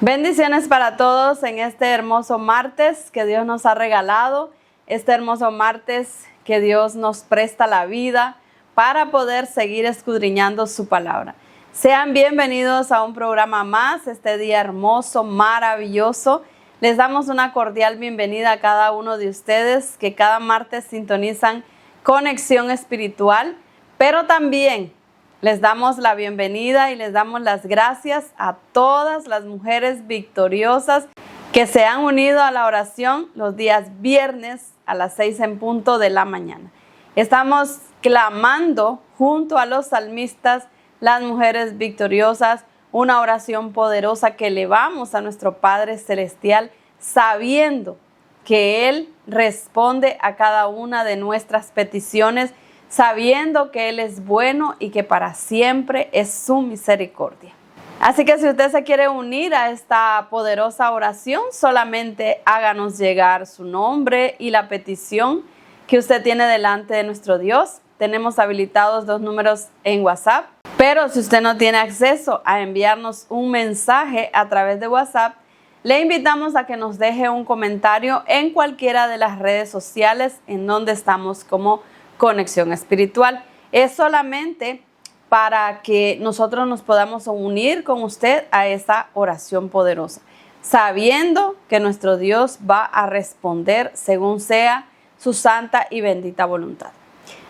Bendiciones para todos en este hermoso martes que Dios nos ha regalado, este hermoso martes que Dios nos presta la vida para poder seguir escudriñando su palabra. Sean bienvenidos a un programa más, este día hermoso, maravilloso. Les damos una cordial bienvenida a cada uno de ustedes que cada martes sintonizan Conexión Espiritual, pero también les damos la bienvenida y les damos las gracias a todas las mujeres victoriosas que se han unido a la oración los días viernes a las 6 en punto de la mañana. Estamos clamando junto a los salmistas, las mujeres victoriosas, una oración poderosa que elevamos a nuestro Padre Celestial, sabiendo que Él responde a cada una de nuestras peticiones, sabiendo que Él es bueno y que para siempre es su misericordia. Así que si usted se quiere unir a esta poderosa oración, solamente háganos llegar su nombre y la petición que usted tiene delante de nuestro Dios. Tenemos habilitados 2 números en WhatsApp, pero si usted no tiene acceso a enviarnos un mensaje a través de WhatsApp, le invitamos a que nos deje un comentario en cualquiera de las redes sociales en donde estamos como Conexión Espiritual. Es solamente para que nosotros nos podamos unir con usted a esa oración poderosa, sabiendo que nuestro Dios va a responder según sea su santa y bendita voluntad.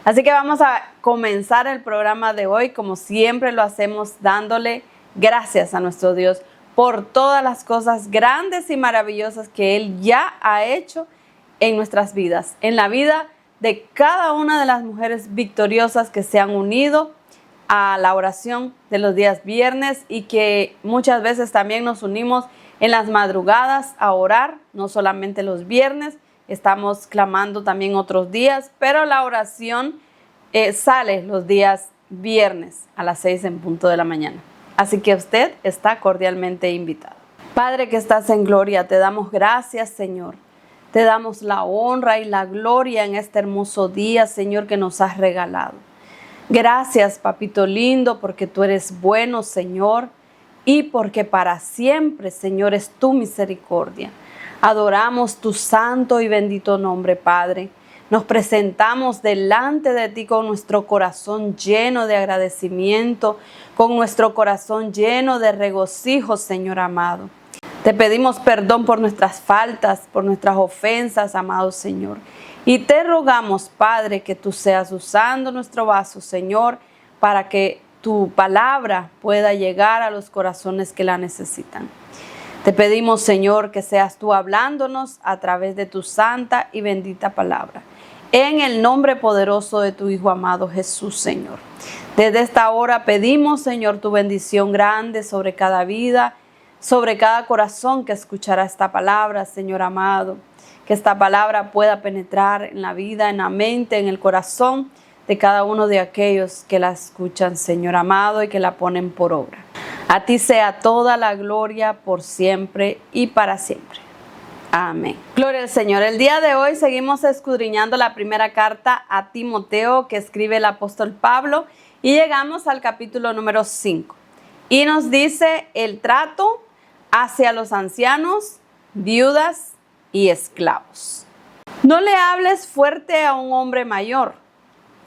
Así que vamos a comenzar el programa de hoy, como siempre lo hacemos, dándole gracias a nuestro Dios por todas las cosas grandes y maravillosas que Él ya ha hecho en nuestras vidas, en la vida de cada una de las mujeres victoriosas que se han unido a la oración de los días viernes y que muchas veces también nos unimos en las madrugadas a orar, no solamente los viernes, estamos clamando también otros días, pero la oración sale los días viernes a las 6 en punto de la mañana. Así que usted está cordialmente invitado. Padre que estás en gloria, te damos gracias, Señor. Te damos la honra y la gloria en este hermoso día, Señor, que nos has regalado. Gracias, papito lindo, porque tú eres bueno, Señor, y porque para siempre, Señor, es tu misericordia. Adoramos tu santo y bendito nombre, Padre. Nos presentamos delante de ti con nuestro corazón lleno de agradecimiento, con nuestro corazón lleno de regocijo, Señor amado. Te pedimos perdón por nuestras faltas, por nuestras ofensas, amado Señor. Y te rogamos, Padre, que tú seas usando nuestro vaso, Señor, para que tu palabra pueda llegar a los corazones que la necesitan. Te pedimos, Señor, que seas tú hablándonos a través de tu santa y bendita palabra. En el nombre poderoso de tu Hijo amado Jesús, Señor. Desde esta hora pedimos, Señor, tu bendición grande sobre cada vida, sobre cada corazón que escuchará esta palabra, Señor amado. Que esta palabra pueda penetrar en la vida, en la mente, en el corazón de cada uno de aquellos que la escuchan, Señor amado, y que la ponen por obra. A ti sea toda la gloria por siempre y para siempre. Amén. Gloria al Señor. El día de hoy seguimos escudriñando la primera carta a Timoteo que escribe el apóstol Pablo y llegamos al capítulo número 5. Y nos dice el trato hacia los ancianos, viudas y esclavos. No le hables fuerte a un hombre mayor,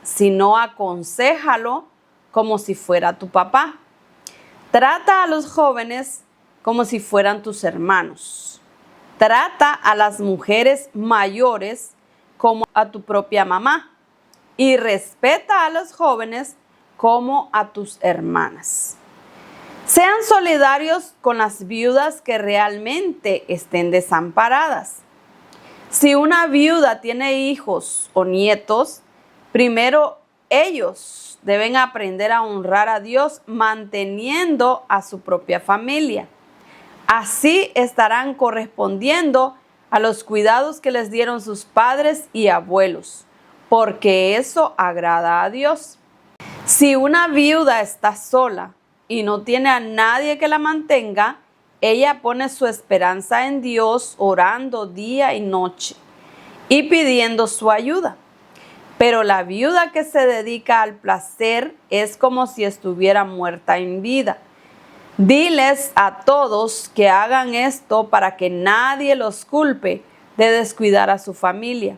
sino aconséjalo como si fuera tu papá. Trata a los jóvenes como si fueran tus hermanos. Trata a las mujeres mayores como a tu propia mamá. Y respeta a los jóvenes como a tus hermanas. Sean solidarios con las viudas que realmente estén desamparadas. Si una viuda tiene hijos o nietos, primero ellos deben aprender a honrar a Dios manteniendo a su propia familia. Así estarán correspondiendo a los cuidados que les dieron sus padres y abuelos, porque eso agrada a Dios. Si una viuda está sola y no tiene a nadie que la mantenga, ella pone su esperanza en Dios orando día y noche y pidiendo su ayuda. Pero la viuda que se dedica al placer es como si estuviera muerta en vida. Diles a todos que hagan esto para que nadie los culpe de descuidar a su familia.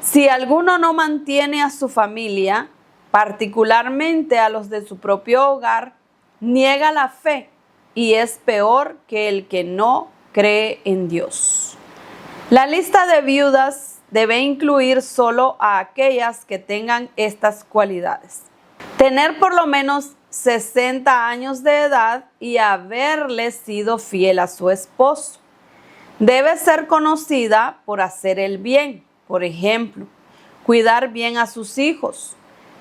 Si alguno no mantiene a su familia, particularmente a los de su propio hogar, niega la fe y es peor que el que no cree en Dios. La lista de viudas debe incluir solo a aquellas que tengan estas cualidades: tener por lo menos 60 años de edad y haberle sido fiel a su esposo. Debe ser conocida por hacer el bien, por ejemplo, cuidar bien a sus hijos,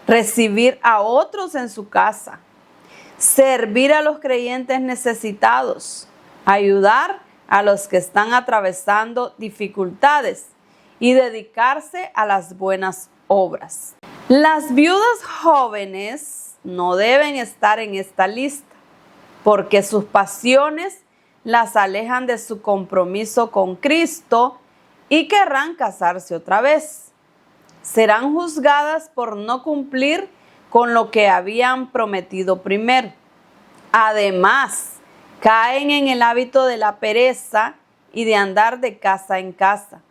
recibir a otros en su casa, servir a los creyentes necesitados, ayudar a los que están atravesando dificultades y dedicarse a las buenas obras. Las viudas jóvenes no deben estar en esta lista porque sus pasiones las alejan de su compromiso con Cristo y querrán casarse otra vez. Serán juzgadas por no cumplir con lo que habían prometido primero. Además, caen en el hábito de la pereza y de andar de casa en casa.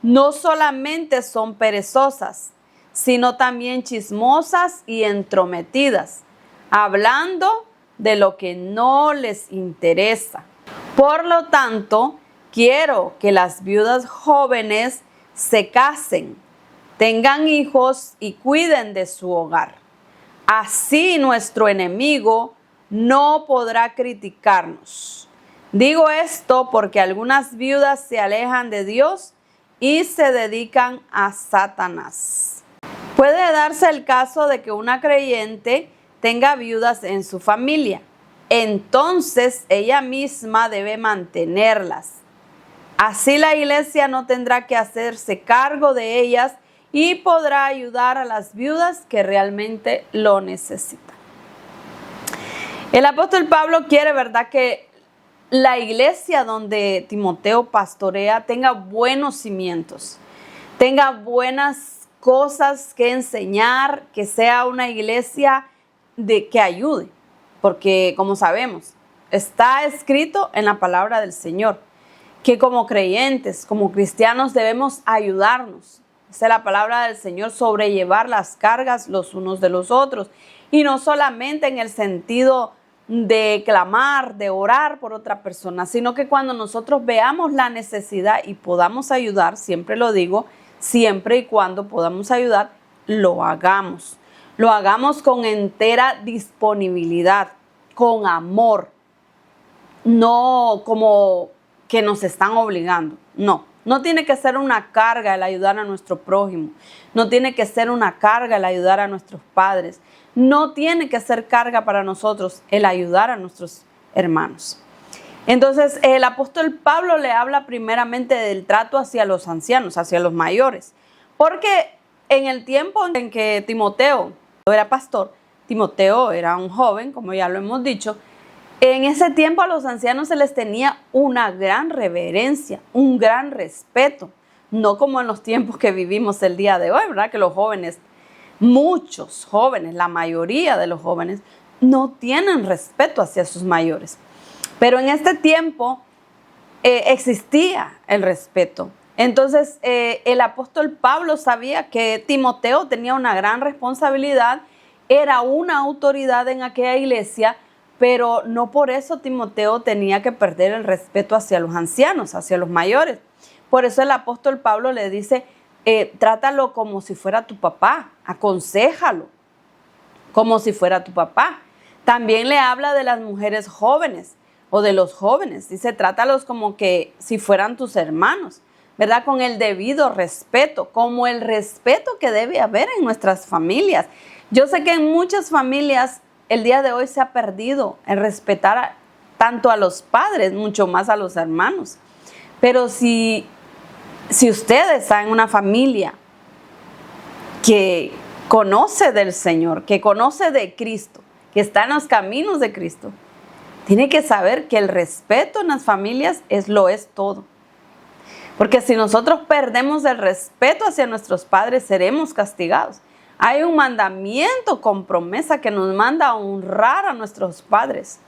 No solamente son perezosas, sino también chismosas y entrometidas, hablando de lo que no les interesa. Por lo tanto, quiero que las viudas jóvenes se casen, tengan hijos y cuiden de su hogar. Así nuestro enemigo no podrá criticarnos. Digo esto porque algunas viudas se alejan de Dios y se dedican a Satanás. Puede darse el caso de que una creyente tenga viudas en su familia. Entonces ella misma debe mantenerlas. Así la iglesia no tendrá que hacerse cargo de ellas y podrá ayudar a las viudas que realmente lo necesitan. El apóstol Pablo quiere, ¿verdad?, que la iglesia donde Timoteo pastorea tenga buenos cimientos, tenga buenas cosas que enseñar, que sea una iglesia que ayude, porque como sabemos, está escrito en la palabra del Señor, que como creyentes, como cristianos debemos ayudarnos. Esa es la palabra del Señor, sobrellevar las cargas los unos de los otros. Y no solamente en el sentido de clamar, de orar por otra persona, sino que cuando nosotros veamos la necesidad y podamos ayudar, siempre lo digo, siempre y cuando podamos ayudar, lo hagamos. Lo hagamos con entera disponibilidad, con amor, no como que nos están obligando, no tiene que ser una carga el ayudar a nuestro prójimo, no tiene que ser una carga el ayudar a nuestros padres, no tiene que ser carga para nosotros el ayudar a nuestros hermanos. Entonces el apóstol Pablo le habla primeramente del trato hacia los ancianos, hacia los mayores, porque en el tiempo en que Timoteo era pastor, Timoteo era un joven, como ya lo hemos dicho. En ese tiempo a los ancianos se les tenía una gran reverencia, un gran respeto, no como en los tiempos que vivimos el día de hoy, ¿verdad? Que los jóvenes, muchos jóvenes, la mayoría de los jóvenes, no tienen respeto hacia sus mayores. Pero en este tiempo existía el respeto. Entonces el apóstol Pablo sabía que Timoteo tenía una gran responsabilidad, era una autoridad en aquella iglesia, pero no por eso Timoteo tenía que perder el respeto hacia los ancianos, hacia los mayores. Por eso el apóstol Pablo le dice, trátalo como si fuera tu papá, aconséjalo como si fuera tu papá. También le habla de las mujeres jóvenes o de los jóvenes. Dice, trátalos como que si fueran tus hermanos, ¿verdad? Con el debido respeto, como el respeto que debe haber en nuestras familias. Yo sé que en muchas familias el día de hoy se ha perdido el respetar tanto a los padres, mucho más a los hermanos. Pero si ustedes están en una familia que conoce del Señor, que conoce de Cristo, que está en los caminos de Cristo, tiene que saber que el respeto en las familias lo es todo. Porque si nosotros perdemos el respeto hacia nuestros padres, seremos castigados. Hay un mandamiento con promesa que nos manda a honrar a nuestros padres.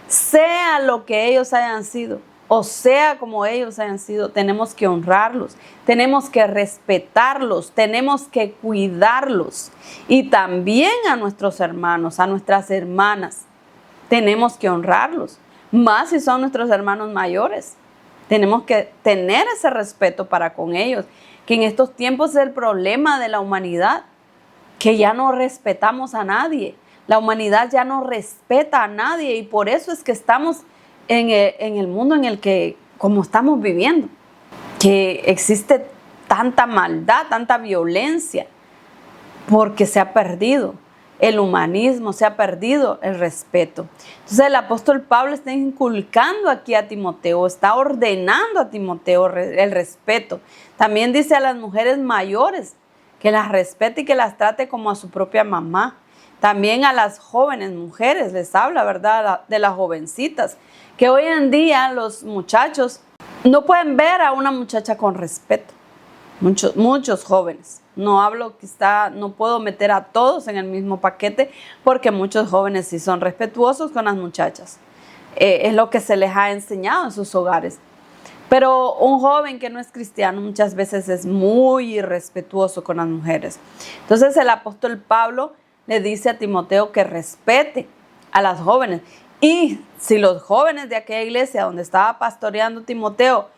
sea lo que ellos hayan sido, o sea como ellos hayan sido, tenemos que honrarlos, tenemos que respetarlos, tenemos que cuidarlos. Y también a nuestros hermanos, a nuestras hermanas, tenemos que honrarlos, más si son nuestros hermanos mayores. Tenemos que tener ese respeto para con ellos, que en estos tiempos es el problema de la humanidad, que ya no respetamos a nadie. La humanidad ya no respeta a nadie y por eso es que estamos en el mundo en el que, como estamos viviendo, que existe tanta maldad, tanta violencia, porque se ha perdido el humanismo, se ha perdido el respeto. Entonces el apóstol Pablo está inculcando aquí a Timoteo, está ordenando a Timoteo el respeto. También dice a las mujeres mayores que las respete y que las trate como a su propia mamá. También a las jóvenes mujeres les habla, ¿verdad? De las jovencitas, que hoy en día los muchachos no pueden ver a una muchacha con respeto. Muchos jóvenes. No hablo, quizá no puedo meter a todos en el mismo paquete porque muchos jóvenes sí son respetuosos con las muchachas. Es lo que se les ha enseñado en sus hogares. Pero un joven que no es cristiano muchas veces es muy irrespetuoso con las mujeres. Entonces el apóstol Pablo le dice a Timoteo que respete a las jóvenes. Y si los jóvenes de aquella iglesia donde estaba pastoreando Timoteo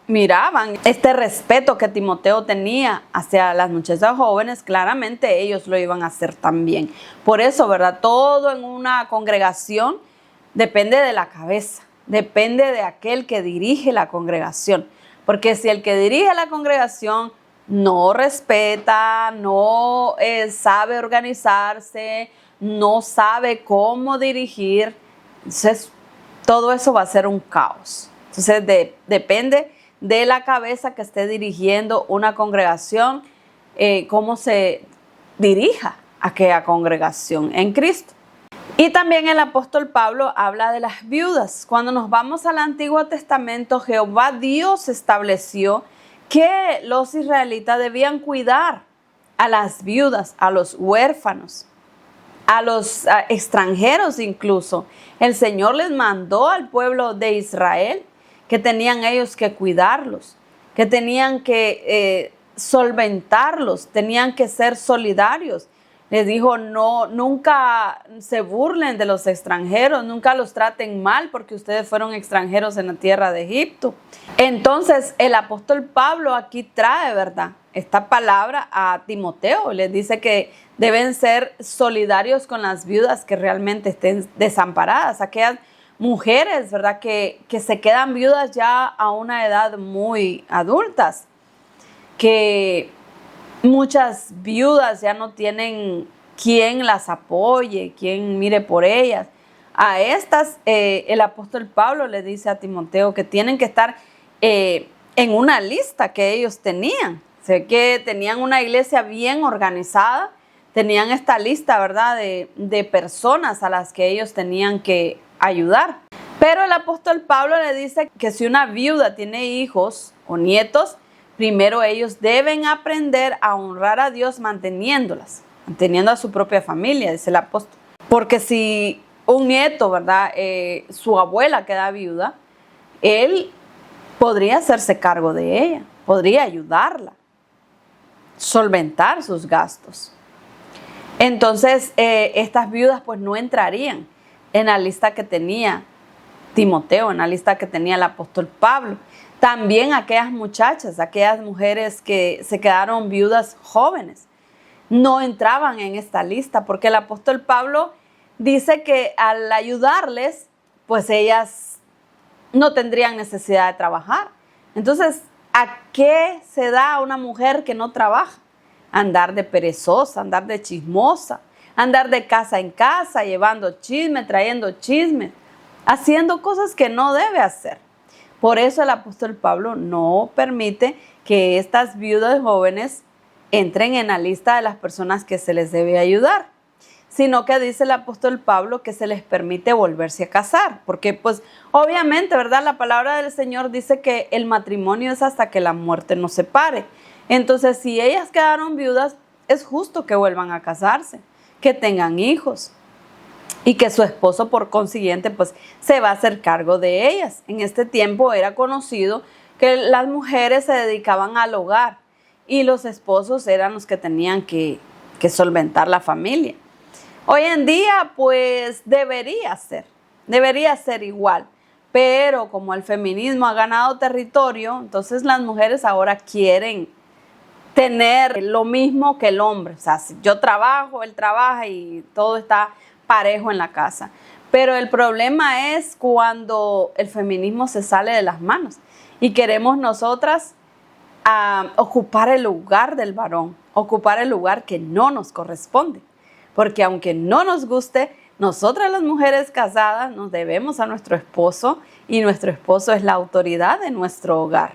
miraban este respeto que Timoteo tenía hacia las muchachas jóvenes, claramente ellos lo iban a hacer también. Por eso, ¿verdad? Todo en una congregación depende de la cabeza, depende de aquel que dirige la congregación. Porque si el que dirige la congregación no respeta, no sabe organizarse, no sabe cómo dirigir, entonces todo eso va a ser un caos. Entonces depende de la cabeza que esté dirigiendo una congregación, cómo se dirija aquella congregación en Cristo. Y también el apóstol Pablo habla de las viudas. Cuando nos vamos al Antiguo Testamento, Jehová Dios estableció que los israelitas debían cuidar a las viudas, a los huérfanos, a los extranjeros incluso. El Señor les mandó al pueblo de Israel que tenían ellos que cuidarlos, que tenían que solventarlos, tenían que ser solidarios. Les dijo, no, nunca se burlen de los extranjeros, nunca los traten mal porque ustedes fueron extranjeros en la tierra de Egipto. Entonces el apóstol Pablo aquí trae, ¿verdad?, esta palabra a Timoteo. Les dice que deben ser solidarios con las viudas que realmente estén desamparadas, aquellas mujeres, ¿verdad?, que se quedan viudas ya a una edad muy adultas, que muchas viudas ya no tienen quien las apoye, quien mire por ellas. A estas, el apóstol Pablo le dice a Timoteo que tienen que estar en una lista que ellos tenían. Sé que tenían una iglesia bien organizada, tenían esta lista, ¿verdad?, de personas a las que ellos tenían que ayudar. Pero el apóstol Pablo le dice que si una viuda tiene hijos o nietos, primero ellos deben aprender a honrar a Dios manteniendo a su propia familia, dice el apóstol. Porque si un nieto, ¿verdad?, su abuela queda viuda, él podría hacerse cargo de ella, podría ayudarla, solventar sus gastos. Entonces, estas viudas pues no entrarían en la lista que tenía Timoteo, en la lista que tenía el apóstol Pablo. También aquellas muchachas, aquellas mujeres que se quedaron viudas jóvenes, no entraban en esta lista porque el apóstol Pablo dice que al ayudarles, pues ellas no tendrían necesidad de trabajar. Entonces, ¿a qué se da una mujer que no trabaja? Andar de perezosa, andar de chismosa, andar de casa en casa, llevando chisme, trayendo chisme, haciendo cosas que no debe hacer. Por eso el apóstol Pablo no permite que estas viudas jóvenes entren en la lista de las personas que se les debe ayudar, sino que dice el apóstol Pablo que se les permite volverse a casar, porque pues obviamente, ¿verdad?, la palabra del Señor dice que el matrimonio es hasta que la muerte nos separe. Entonces, si ellas quedaron viudas, es justo que vuelvan a casarse, que tengan hijos. y que su esposo por consiguiente pues se va a hacer cargo de ellas. En este tiempo era conocido que las mujeres se dedicaban al hogar y los esposos eran los que tenían que solventar la familia. Hoy en día pues debería ser igual, pero como el feminismo ha ganado territorio, entonces las mujeres ahora quieren tener lo mismo que el hombre. O sea, si yo trabajo, él trabaja y todo está parejo en la casa. Pero el problema es cuando el feminismo se sale de las manos y queremos nosotras ocupar el lugar del varón, ocupar el lugar que no nos corresponde. Porque aunque no nos guste, nosotras las mujeres casadas nos debemos a nuestro esposo y nuestro esposo es la autoridad de nuestro hogar.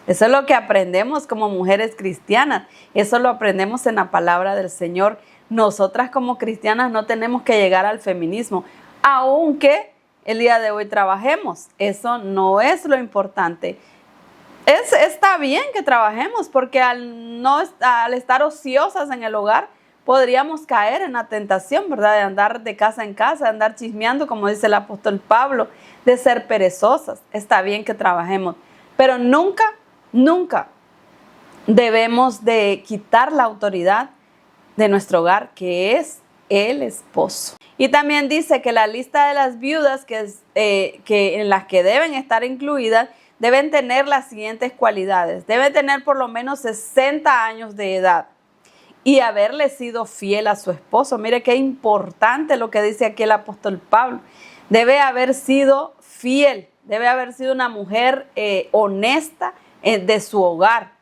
Eso es lo que aprendemos como mujeres cristianas. Eso lo aprendemos en la palabra del Señor. Nosotras como cristianas no tenemos que llegar al feminismo, aunque el día de hoy trabajemos. Eso no es lo importante. Está bien que trabajemos porque al estar ociosas en el hogar, podríamos caer en la tentación, ¿verdad? De andar de casa en casa, de andar chismeando, como dice el apóstol Pablo, de ser perezosas. Está bien que trabajemos, pero nunca debemos de quitar la autoridad de nuestro hogar, que es el esposo. Y también dice que la lista de las viudas que en las que deben estar incluidas deben tener las siguientes cualidades. Deben tener por lo menos 60 años de edad y haberle sido fiel a su esposo. Mire qué importante lo que dice aquí el apóstol Pablo. Debe haber sido fiel, debe haber sido una mujer honesta de su hogar.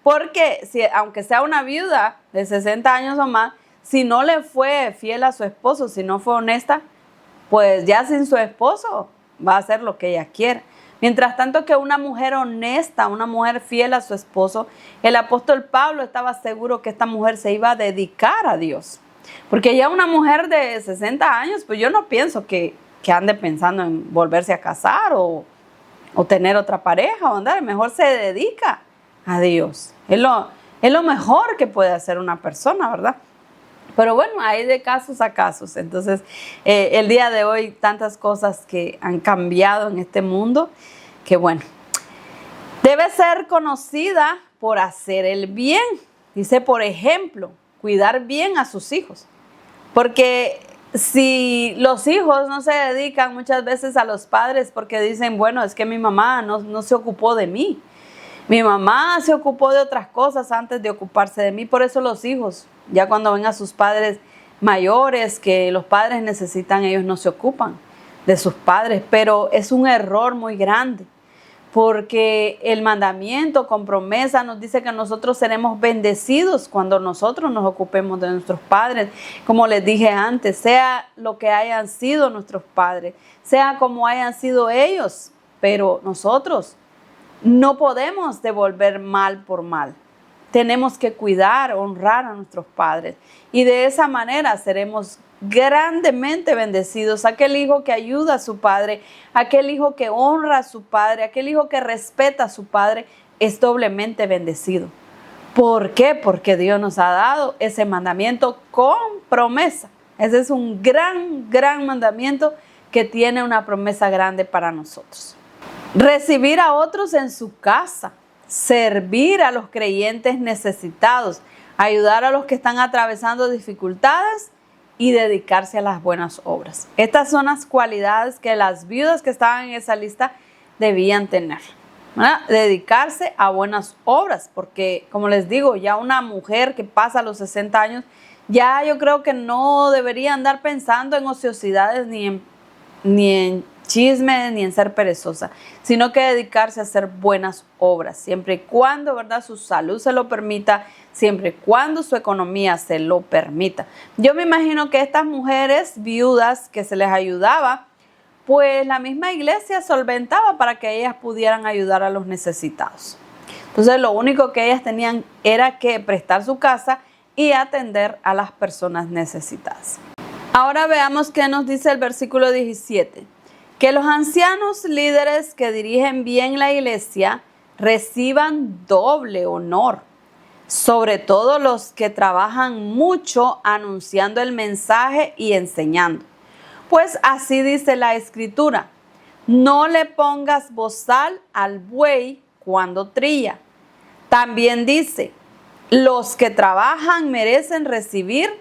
Porque aunque sea una viuda de 60 años o más, si no le fue fiel a su esposo, si no fue honesta, pues ya sin su esposo va a hacer lo que ella quiera. Mientras tanto que una mujer honesta, una mujer fiel a su esposo, el apóstol Pablo estaba seguro que esta mujer se iba a dedicar a Dios. Porque ya una mujer de 60 años, pues yo no pienso que ande pensando en volverse a casar o tener otra pareja o andar, mejor se dedica a Dios. Es lo mejor que puede hacer una persona, ¿verdad? Pero bueno, hay de casos a casos. Entonces, el día de hoy, tantas cosas que han cambiado en este mundo, que bueno, debe ser conocida por hacer el bien. Dice, por ejemplo, cuidar bien a sus hijos. Porque si los hijos no se dedican muchas veces a los padres porque dicen, bueno, es que mi mamá no se ocupó de mí. Mi mamá se ocupó de otras cosas antes de ocuparse de mí. Por eso los hijos, ya cuando ven a sus padres mayores, que los padres necesitan, ellos no se ocupan de sus padres. Pero es un error muy grande, porque el mandamiento con promesa nos dice que nosotros seremos bendecidos cuando nosotros nos ocupemos de nuestros padres. Como les dije antes, sea lo que hayan sido nuestros padres, sea como hayan sido ellos, pero nosotros no podemos devolver mal por mal. Tenemos que cuidar, honrar a nuestros padres y de esa manera seremos grandemente bendecidos. Aquel hijo que ayuda a su padre, aquel hijo que honra a su padre, aquel hijo que respeta a su padre es doblemente bendecido. ¿Por qué? Porque Dios nos ha dado ese mandamiento con promesa. Ese es un gran mandamiento que tiene una promesa grande para nosotros. Recibir a otros en su casa, servir a los creyentes necesitados, ayudar a los que están atravesando dificultades y dedicarse a las buenas obras. Estas son las cualidades que las viudas que estaban en esa lista debían tener, ¿verdad? Dedicarse a buenas obras, porque como les digo, ya una mujer que pasa los 60 años, ya yo creo que no debería andar pensando en ociosidades ni en chisme ni en ser perezosa, sino que dedicarse a hacer buenas obras, siempre y cuando, ¿verdad?, su salud se lo permita, siempre y cuando su economía se lo permita. Yo me imagino que estas mujeres viudas que se les ayudaba, pues la misma iglesia solventaba para que ellas pudieran ayudar a los necesitados. Entonces lo único que ellas tenían era que prestar su casa y atender a las personas necesitadas. Ahora veamos qué nos dice el versículo 17. Que los ancianos líderes que dirigen bien la iglesia reciban doble honor, sobre todo los que trabajan mucho anunciando el mensaje y enseñando. Pues así dice la Escritura: no le pongas bozal al buey cuando trilla. También dice: los que trabajan merecen recibir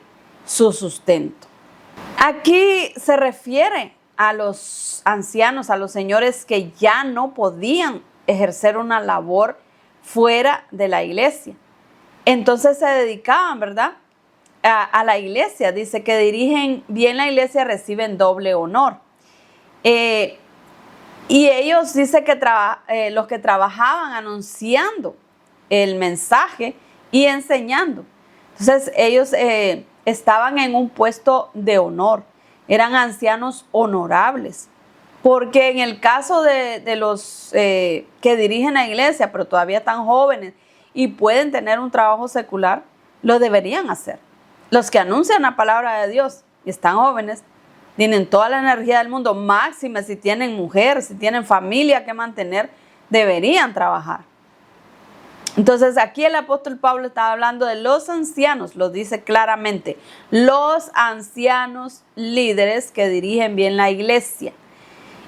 su sustento. Aquí se refiere a los ancianos, a los señores que ya no podían ejercer una labor fuera de la iglesia. Entonces se dedicaban, ¿verdad?, a la iglesia. Dice que dirigen bien la iglesia, reciben doble honor. Y ellos, dice que los que trabajaban anunciando el mensaje y enseñando. Entonces ellos estaban en un puesto de honor, eran ancianos honorables, porque en el caso de los que dirigen la iglesia, pero todavía están jóvenes y pueden tener un trabajo secular, lo deberían hacer. Los que anuncian la palabra de Dios y están jóvenes, tienen toda la energía del mundo, máxima si tienen mujer, si tienen familia que mantener, deberían trabajar. Entonces aquí el apóstol Pablo está hablando de los ancianos, lo dice claramente, los ancianos líderes que dirigen bien la iglesia.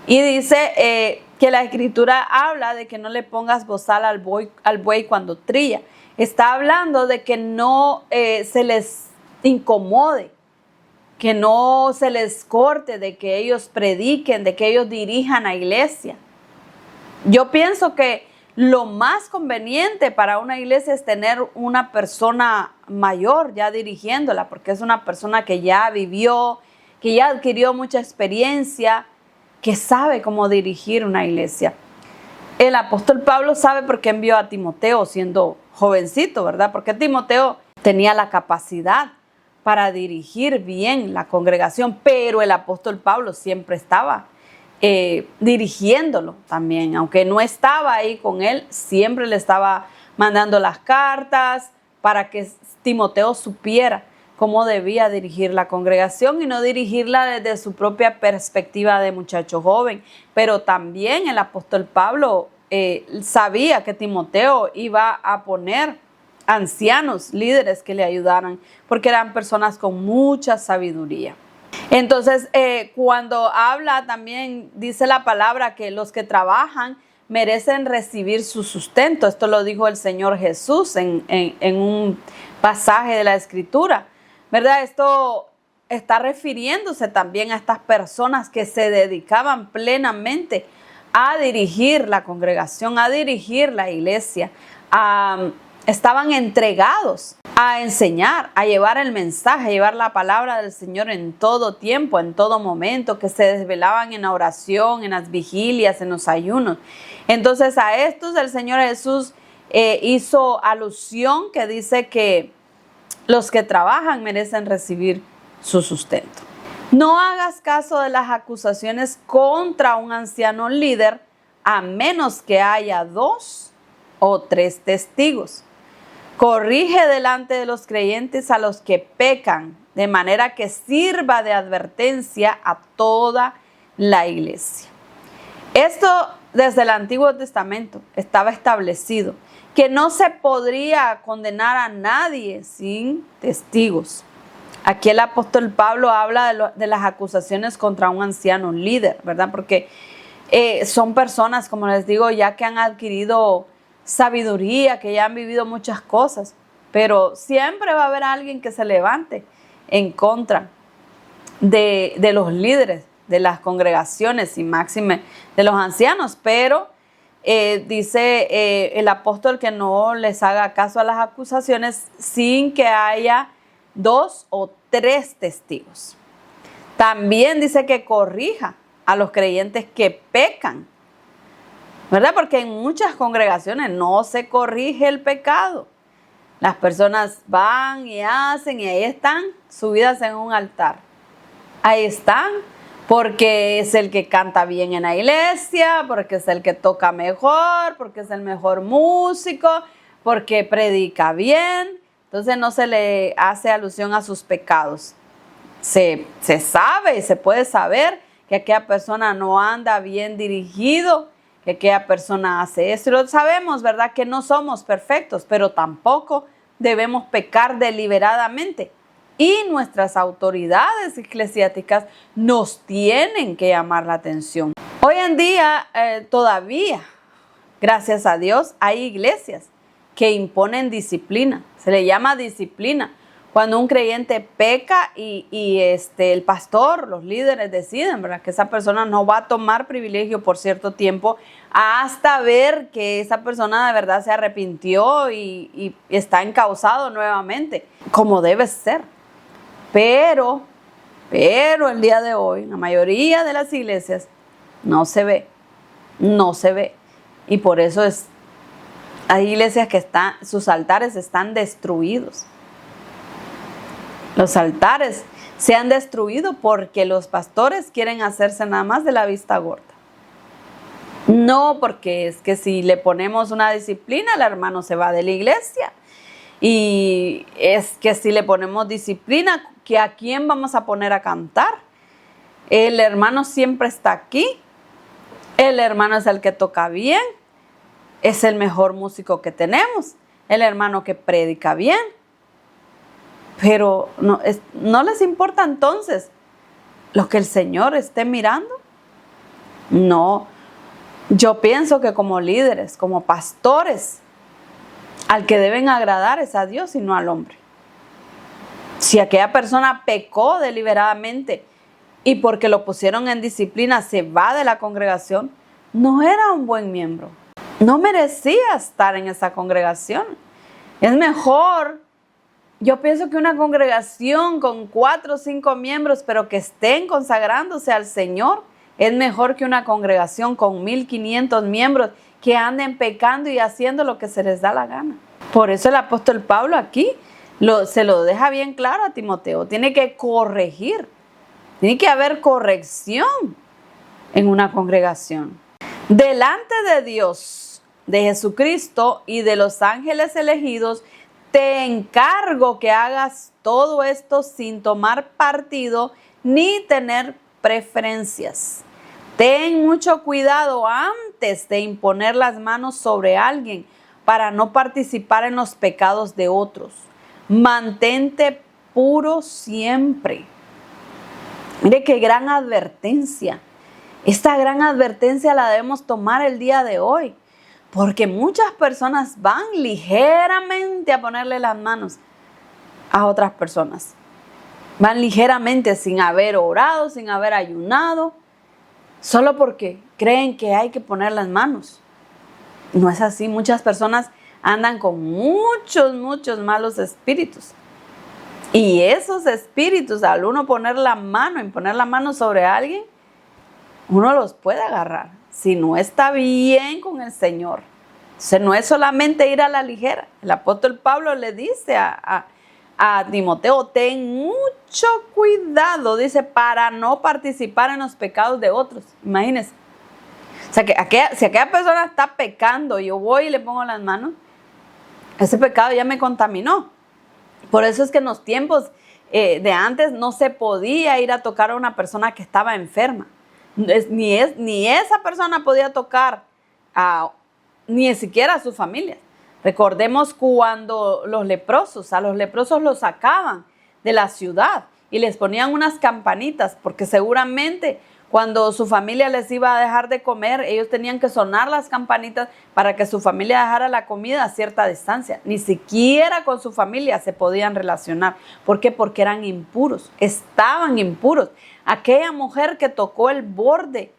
Y dice que la Escritura habla de que no le pongas bozal al buey cuando trilla. Está hablando de que no se les incomode, que no se les corte, de que ellos prediquen, de que ellos dirijan la iglesia. Yo pienso que lo más conveniente para una iglesia es tener una persona mayor ya dirigiéndola, porque es una persona que ya vivió, que ya adquirió mucha experiencia, que sabe cómo dirigir una iglesia. El apóstol Pablo sabe por qué envió a Timoteo siendo jovencito, ¿verdad? Porque Timoteo tenía la capacidad para dirigir bien la congregación, pero el apóstol Pablo siempre estaba dirigiéndolo también, aunque no estaba ahí con él, siempre le estaba mandando las cartas para que Timoteo supiera cómo debía dirigir la congregación y no dirigirla desde su propia perspectiva de muchacho joven. Pero también el apóstol Pablo sabía que Timoteo iba a poner ancianos, líderes que le ayudaran, porque eran personas con mucha sabiduría. Entonces, cuando habla también, dice la palabra que los que trabajan merecen recibir su sustento. Esto lo dijo el Señor Jesús en un pasaje de la Escritura, ¿verdad? Esto está refiriéndose también a estas personas que se dedicaban plenamente a dirigir la congregación, a dirigir la iglesia, estaban entregados a enseñar, a llevar el mensaje, a llevar la palabra del Señor en todo tiempo, en todo momento, que se desvelaban en la oración, en las vigilias, en los ayunos. Entonces a estos el Señor Jesús hizo alusión, que dice que los que trabajan merecen recibir su sustento. No hagas caso de las acusaciones contra un anciano líder, a menos que haya 2 o 3 testigos. Corrige delante de los creyentes a los que pecan, de manera que sirva de advertencia a toda la iglesia. Esto desde el Antiguo Testamento estaba establecido, que no se podría condenar a nadie sin testigos. Aquí el apóstol Pablo habla de las acusaciones contra un anciano líder, ¿verdad? Porque son personas, como les digo, ya que han adquirido sabiduría, que ya han vivido muchas cosas, pero siempre va a haber alguien que se levante en contra de los líderes, de las congregaciones y máxime de los ancianos. Pero dice el apóstol que no les haga caso a las acusaciones sin que haya 2 o 3 testigos. También dice que corrija a los creyentes que pecan, ¿verdad? Porque en muchas congregaciones no se corrige el pecado. Las personas van y hacen y ahí están subidas en un altar. Ahí están porque es el que canta bien en la iglesia, porque es el que toca mejor, porque es el mejor músico, porque predica bien. Entonces no se le hace alusión a sus pecados. Se sabe y se puede saber que aquella persona no anda bien dirigido, que aquella persona hace esto. Y lo sabemos, ¿verdad? Que no somos perfectos, pero tampoco debemos pecar deliberadamente. y nuestras autoridades eclesiásticas nos tienen que llamar la atención. Hoy en día todavía, gracias a Dios, hay iglesias que imponen disciplina. Se le llama disciplina. Cuando un creyente peca y el pastor, los líderes deciden, ¿verdad?, que esa persona no va a tomar privilegio por cierto tiempo hasta ver que esa persona de verdad se arrepintió y está encauzado nuevamente, como debe ser. Pero el día de hoy, la mayoría de las iglesias no se ve. Y por eso hay iglesias que sus altares están destruidos. Los altares se han destruido porque los pastores quieren hacerse nada más de la vista gorda. No, porque es que si le ponemos una disciplina, el hermano se va de la iglesia. Y es que si le ponemos disciplina, ¿que a quién vamos a poner a cantar? El hermano siempre está aquí. El hermano es el que toca bien. Es el mejor músico que tenemos. El hermano que predica bien. Pero no les importa entonces lo que el Señor esté mirando. No, yo pienso que como líderes, como pastores, al que deben agradar es a Dios y no al hombre. Si aquella persona pecó deliberadamente y porque lo pusieron en disciplina se va de la congregación, no era un buen miembro. No merecía estar en esa congregación. Es mejor, yo pienso que una congregación con 4 o 5 miembros, pero que estén consagrándose al Señor, es mejor que una congregación con 1500 miembros que anden pecando y haciendo lo que se les da la gana. Por eso el apóstol Pablo aquí se lo deja bien claro a Timoteo. Tiene que corregir, tiene que haber corrección en una congregación. Delante de Dios, de Jesucristo y de los ángeles elegidos, te encargo que hagas todo esto sin tomar partido ni tener preferencias. Ten mucho cuidado antes de imponer las manos sobre alguien para no participar en los pecados de otros. Mantente puro siempre. Mire qué gran advertencia. Esta gran advertencia la debemos tomar el día de hoy. Porque muchas personas van ligeramente a ponerle las manos a otras personas. Van ligeramente sin haber orado, sin haber ayunado, solo porque creen que hay que poner las manos. No es así. Muchas personas andan con muchos malos espíritus. Y esos espíritus, al uno poner la mano sobre alguien, uno los puede agarrar. Si no está bien con el Señor. O sea, no es solamente ir a la ligera. El apóstol Pablo le dice a Timoteo, ten mucho cuidado, dice, para no participar en los pecados de otros. Imagínense. O sea, que si aquella persona está pecando, yo voy y le pongo las manos, ese pecado ya me contaminó. Por eso es que en los tiempos de antes no se podía ir a tocar a una persona que estaba enferma. Ni esa persona podía tocar ni siquiera a su familia. Recordemos cuando a los leprosos los sacaban de la ciudad y les ponían unas campanitas, porque seguramente cuando su familia les iba a dejar de comer, ellos tenían que sonar las campanitas para que su familia dejara la comida a cierta distancia. Ni siquiera con su familia se podían relacionar. ¿Por qué? Porque eran impuros, estaban impuros. Aquella mujer que tocó el borde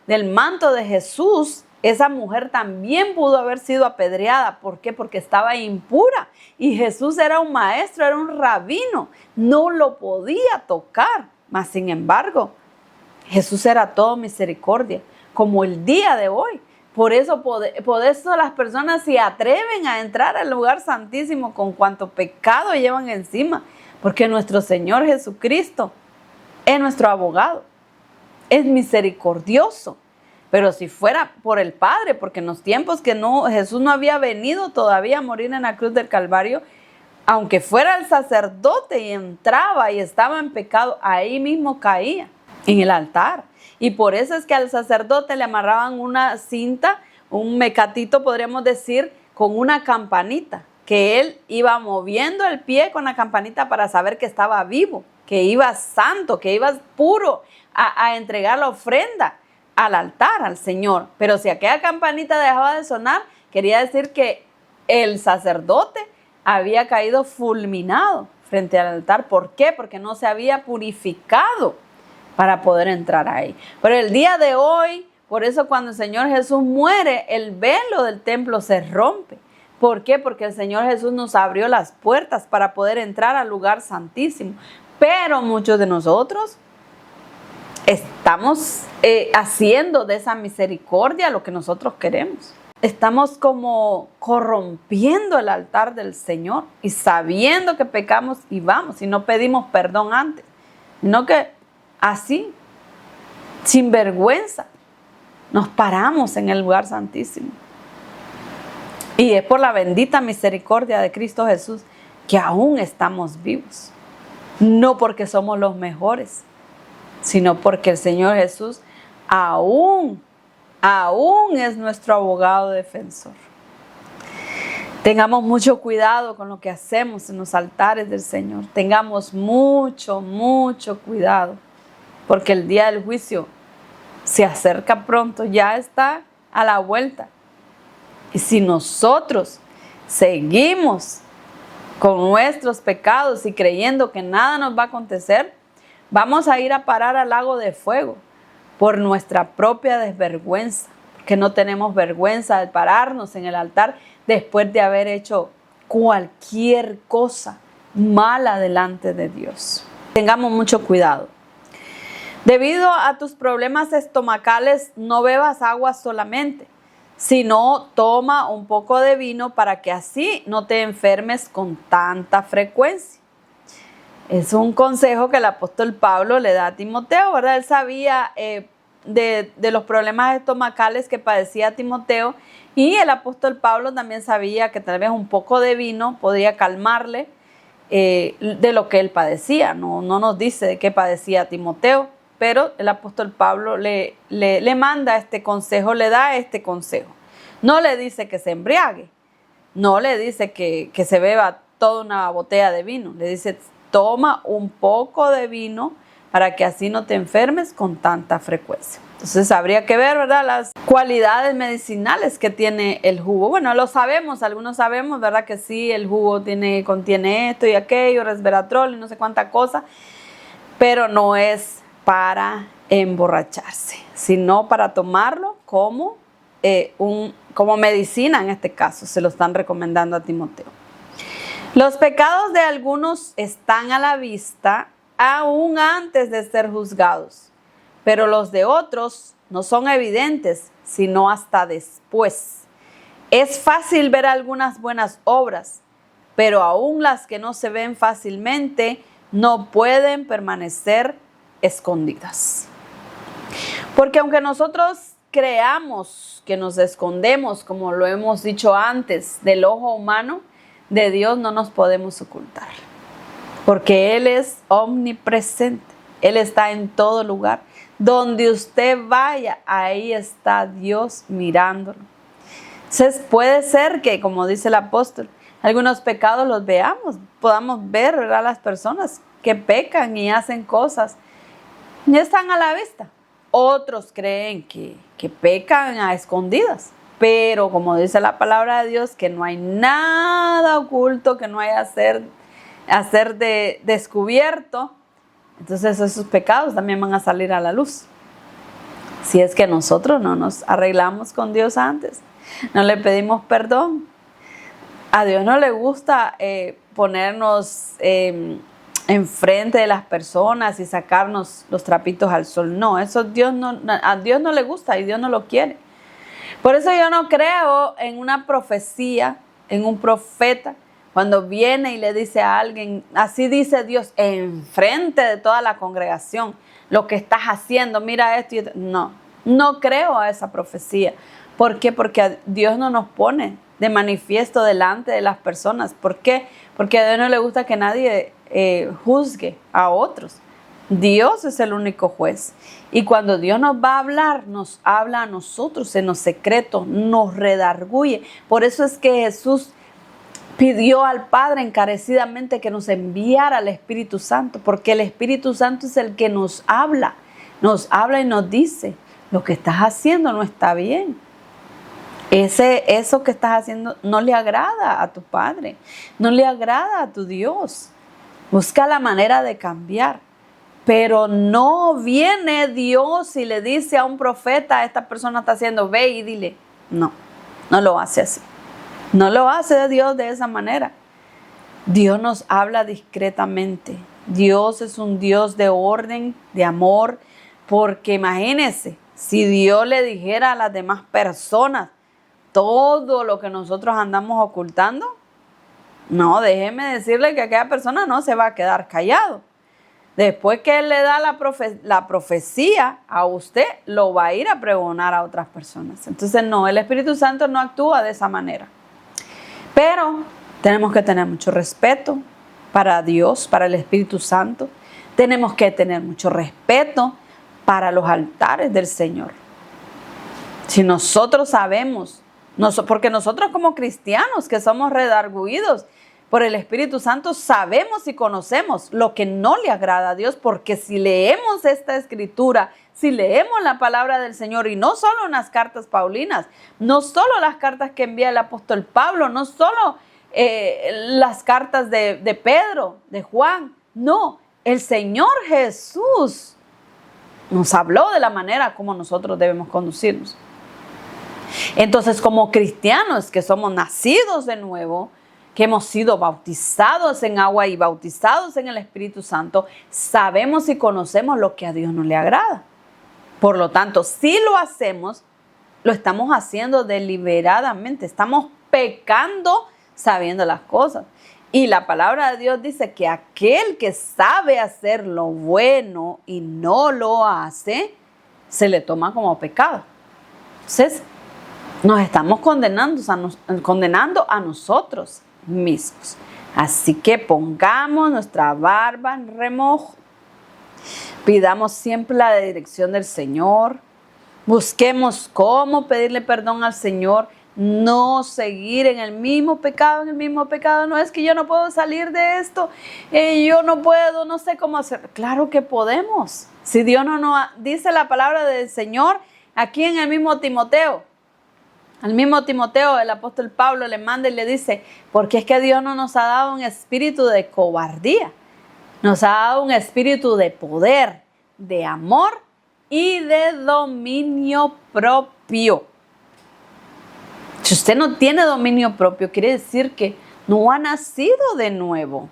del manto de Jesús, esa mujer también pudo haber sido apedreada. ¿Por qué? Porque estaba impura. Y Jesús era un maestro, era un rabino. No lo podía tocar. Mas, sin embargo, Jesús era todo misericordia, como el día de hoy. Por eso las personas se atreven a entrar al lugar santísimo con cuanto pecado llevan encima. Porque nuestro Señor Jesucristo es nuestro abogado. Es misericordioso. Pero si fuera por el Padre, porque en los tiempos que Jesús no había venido todavía a morir en la cruz del Calvario, aunque fuera el sacerdote y entraba y estaba en pecado, ahí mismo caía en el altar. Y por eso es que al sacerdote le amarraban una cinta, un mecatito podríamos decir, con una campanita. que él iba moviendo el pie con la campanita para saber que estaba vivo, que iba santo, que iba puro a entregar la ofrenda al altar, al Señor. Pero si aquella campanita dejaba de sonar, quería decir que el sacerdote había caído fulminado frente al altar. ¿Por qué? Porque no se había purificado para poder entrar ahí. Pero el día de hoy, por eso cuando el Señor Jesús muere, el velo del templo se rompe. ¿Por qué? Porque el Señor Jesús nos abrió las puertas para poder entrar al lugar santísimo. Pero muchos de nosotros estamos haciendo de esa misericordia lo que nosotros queremos. Estamos como corrompiendo el altar del Señor y sabiendo que pecamos y vamos y no pedimos perdón antes, sino que así, sin vergüenza, nos paramos en el lugar santísimo. Y es por la bendita misericordia de Cristo Jesús que aún estamos vivos. No porque somos los mejores, sino porque el Señor Jesús aún es nuestro abogado defensor. Tengamos mucho cuidado con lo que hacemos en los altares del Señor. Tengamos mucho cuidado, porque el día del juicio se acerca pronto, ya está a la vuelta. Y si nosotros seguimos con nuestros pecados y creyendo que nada nos va a acontecer, vamos a ir a parar al lago de fuego por nuestra propia desvergüenza, porque no tenemos vergüenza de pararnos en el altar después de haber hecho cualquier cosa mala delante de Dios. Tengamos mucho cuidado. Debido a tus problemas estomacales, no bebas agua solamente, sino toma un poco de vino para que así no te enfermes con tanta frecuencia. Es un consejo que el apóstol Pablo le da a Timoteo, ¿verdad? Él sabía de los problemas estomacales que padecía Timoteo, y el apóstol Pablo también sabía que tal vez un poco de vino podría calmarle de lo que él padecía. No nos dice de qué padecía Timoteo, pero el apóstol Pablo le manda este consejo, le da este consejo. No le dice que se embriague, no le dice que se beba toda una botella de vino, le dice: toma un poco de vino para que así no te enfermes con tanta frecuencia. Entonces habría que ver, ¿verdad?, las cualidades medicinales que tiene el jugo. Bueno, lo sabemos, algunos sabemos, ¿verdad?, que sí, el jugo contiene esto y aquello, resveratrol y no sé cuánta cosa, pero no es para emborracharse, sino para tomarlo como medicina. En este caso se lo están recomendando a Timoteo. Los pecados de algunos están a la vista aún antes de ser juzgados, pero los de otros no son evidentes sino hasta después. Es fácil ver algunas buenas obras, pero aún las que no se ven fácilmente no pueden permanecer escondidas. Porque aunque nosotros creamos que nos escondemos, como lo hemos dicho antes, del ojo humano, de Dios no nos podemos ocultar, porque Él es omnipresente. Él está en todo lugar. Donde usted vaya, ahí está Dios mirándolo. Entonces puede ser que, como dice el apóstol, algunos pecados los veamos, podamos ver, ¿verdad?, las personas que pecan y hacen cosas, ya están a la vista. Otros creen que pecan a escondidas, pero como dice la palabra de Dios, que no hay nada oculto que no haya hacer descubierto. Entonces esos pecados también van a salir a la luz. Si es que nosotros no nos arreglamos con Dios antes, no le pedimos perdón. A Dios no le gusta ponernos enfrente de las personas y sacarnos los trapitos al sol. No, eso a Dios no le gusta y Dios no lo quiere. Por eso yo no creo en una profecía, en un profeta, cuando viene y le dice a alguien: así dice Dios, enfrente de toda la congregación, lo que estás haciendo, mira esto y esto. No creo a esa profecía. ¿Por qué? Porque Dios no nos pone de manifiesto delante de las personas. ¿Por qué? Porque a Dios no le gusta que nadie juzgue a otros. Dios es el único juez. Y cuando Dios nos va a hablar, nos habla a nosotros en los secretos, nos redarguye. Por eso es que Jesús pidió al Padre encarecidamente que nos enviara al Espíritu Santo, porque el Espíritu Santo es el que nos habla y nos dice, lo que estás haciendo no está bien. Eso que estás haciendo no le agrada a tu Padre, no le agrada a tu Dios. Busca la manera de cambiar. Pero no viene Dios y le dice a un profeta, esta persona está haciendo, ve y dile. No lo hace así. No lo hace Dios de esa manera. Dios nos habla discretamente. Dios es un Dios de orden, de amor, porque imagínense, si Dios le dijera a las demás personas todo lo que nosotros andamos ocultando, no, déjeme decirle que aquella persona no se va a quedar callado. Después que Él le da la profecía a usted, lo va a ir a pregonar a otras personas. Entonces no, el Espíritu Santo no actúa de esa manera. Pero tenemos que tener mucho respeto para Dios, para el Espíritu Santo. Tenemos que tener mucho respeto para los altares del Señor. Si nosotros sabemos, porque nosotros como cristianos que somos redarguidos por el Espíritu Santo, sabemos y conocemos lo que no le agrada a Dios, porque si leemos esta escritura, si leemos la palabra del Señor, y no solo en las cartas paulinas, no solo las cartas que envía el apóstol Pablo, no solo las cartas de Pedro, de Juan, no, el Señor Jesús nos habló de la manera como nosotros debemos conducirnos. Entonces, como cristianos que somos nacidos de nuevo, que hemos sido bautizados en agua y bautizados en el Espíritu Santo, sabemos y conocemos lo que a Dios no le agrada. Por lo tanto, si lo hacemos, lo estamos haciendo deliberadamente, estamos pecando sabiendo las cosas. Y la palabra de Dios dice que aquel que sabe hacer lo bueno y no lo hace, se le toma como pecado. Entonces, nos estamos condenando a nosotros mismos. Así que pongamos nuestra barba en remojo. Pidamos siempre la dirección del Señor. Busquemos cómo pedirle perdón al Señor. No seguir en el mismo pecado, No es que yo no puedo salir de esto. Yo no puedo, no sé cómo hacer. Claro que podemos. Si Dios no nos dice la palabra del Señor, aquí en el mismo Timoteo. Al mismo Timoteo, el apóstol Pablo le manda y le dice, porque es que Dios no nos ha dado un espíritu de cobardía, nos ha dado un espíritu de poder, de amor y de dominio propio. Si usted no tiene dominio propio, quiere decir que no ha nacido de nuevo.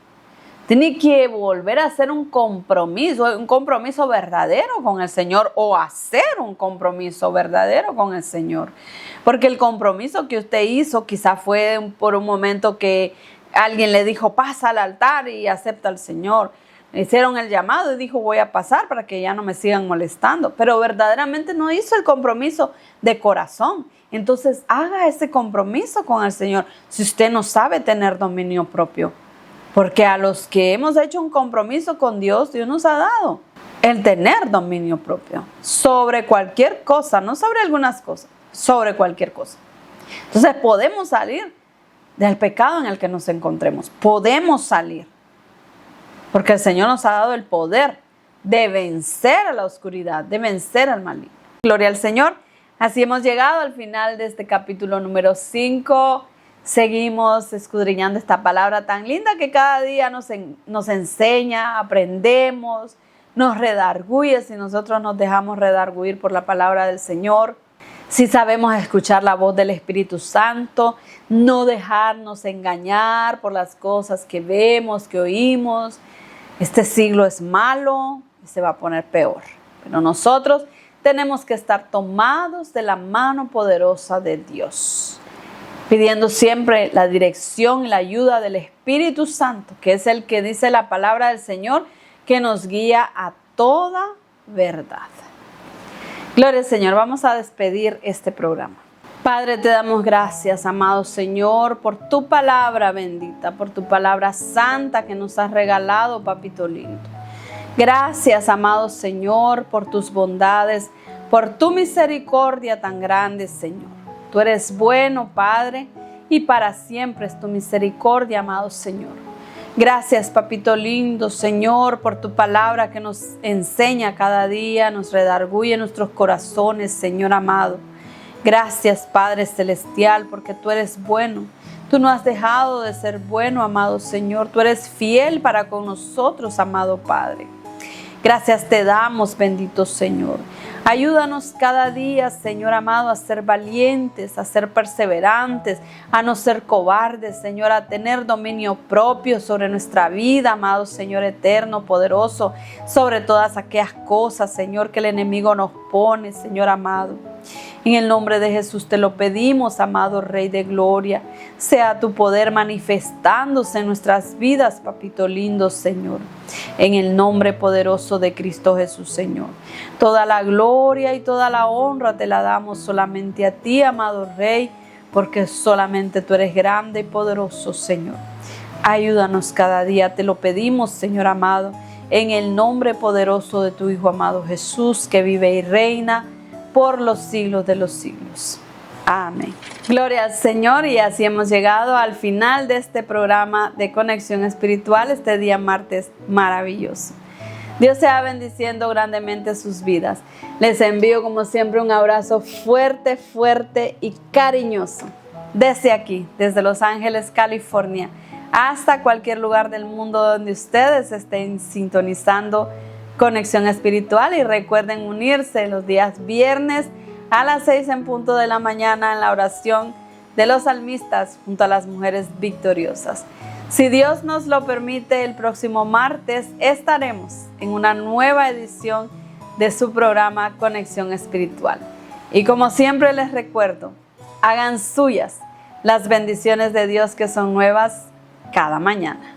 Tiene que volver a hacer un compromiso verdadero con el Señor, o hacer un compromiso verdadero con el Señor. Porque el compromiso que usted hizo quizás fue por un momento que alguien le dijo, pasa al altar y acepta al Señor. Le hicieron el llamado y dijo, voy a pasar para que ya no me sigan molestando. Pero verdaderamente no hizo el compromiso de corazón. Entonces haga ese compromiso con el Señor si usted no sabe tener dominio propio. Porque a los que hemos hecho un compromiso con Dios, Dios nos ha dado el tener dominio propio sobre cualquier cosa, no sobre algunas cosas, sobre cualquier cosa. Entonces podemos salir del pecado en el que nos encontremos. Podemos salir. Porque el Señor nos ha dado el poder de vencer a la oscuridad, de vencer al maligno. Gloria al Señor. Así hemos llegado al final de este capítulo número 5. Seguimos escudriñando esta palabra tan linda que cada día nos enseña, aprendemos, nos redarguye si nosotros nos dejamos redarguir por la palabra del Señor. Si sabemos escuchar la voz del Espíritu Santo, no dejarnos engañar por las cosas que vemos, que oímos. Este siglo es malo y se va a poner peor. Pero nosotros tenemos que estar tomados de la mano poderosa de Dios, pidiendo siempre la dirección y la ayuda del Espíritu Santo, que es el que dice la palabra del Señor, que nos guía a toda verdad. Gloria al Señor. Vamos a despedir este programa. Padre, te damos gracias, amado Señor, por tu palabra bendita, por tu palabra santa que nos has regalado, papito lindo. Gracias, amado Señor, por tus bondades, por tu misericordia tan grande, Señor. Tú eres bueno, Padre, y para siempre es tu misericordia, amado Señor. Gracias, papito lindo, Señor, por tu palabra que nos enseña cada día, nos redarguye nuestros corazones, Señor amado. Gracias, Padre celestial, porque tú eres bueno. Tú no has dejado de ser bueno, amado Señor. Tú eres fiel para con nosotros, amado Padre. Gracias te damos, bendito Señor. Ayúdanos cada día, Señor amado, a ser valientes, a ser perseverantes, a no ser cobardes, Señor, a tener dominio propio sobre nuestra vida, amado Señor eterno, poderoso, sobre todas aquellas cosas, Señor, que el enemigo nos pone, Señor amado. En el nombre de Jesús te lo pedimos, amado Rey de Gloria. Sea tu poder manifestándose en nuestras vidas, papito lindo, Señor. En el nombre poderoso de Cristo Jesús, Señor. Toda la gloria y toda la honra te la damos solamente a ti, amado Rey, porque solamente tú eres grande y poderoso, Señor. Ayúdanos cada día, te lo pedimos, Señor amado, en el nombre poderoso de tu Hijo amado Jesús, que vive y reina por los siglos de los siglos. Amén. Gloria al Señor, y así hemos llegado al final de este programa de Conexión Espiritual, este día martes maravilloso. Dios sea bendiciendo grandemente sus vidas. Les envío como siempre un abrazo fuerte, fuerte y cariñoso. Desde aquí, desde Los Ángeles, California, hasta cualquier lugar del mundo donde ustedes estén sintonizando Conexión Espiritual, y recuerden unirse los días viernes a las 6 en punto de la mañana en la oración de los salmistas junto a las mujeres victoriosas. Si Dios nos lo permite, el próximo martes estaremos en una nueva edición de su programa Conexión Espiritual. Y como siempre les recuerdo, hagan suyas las bendiciones de Dios que son nuevas cada mañana.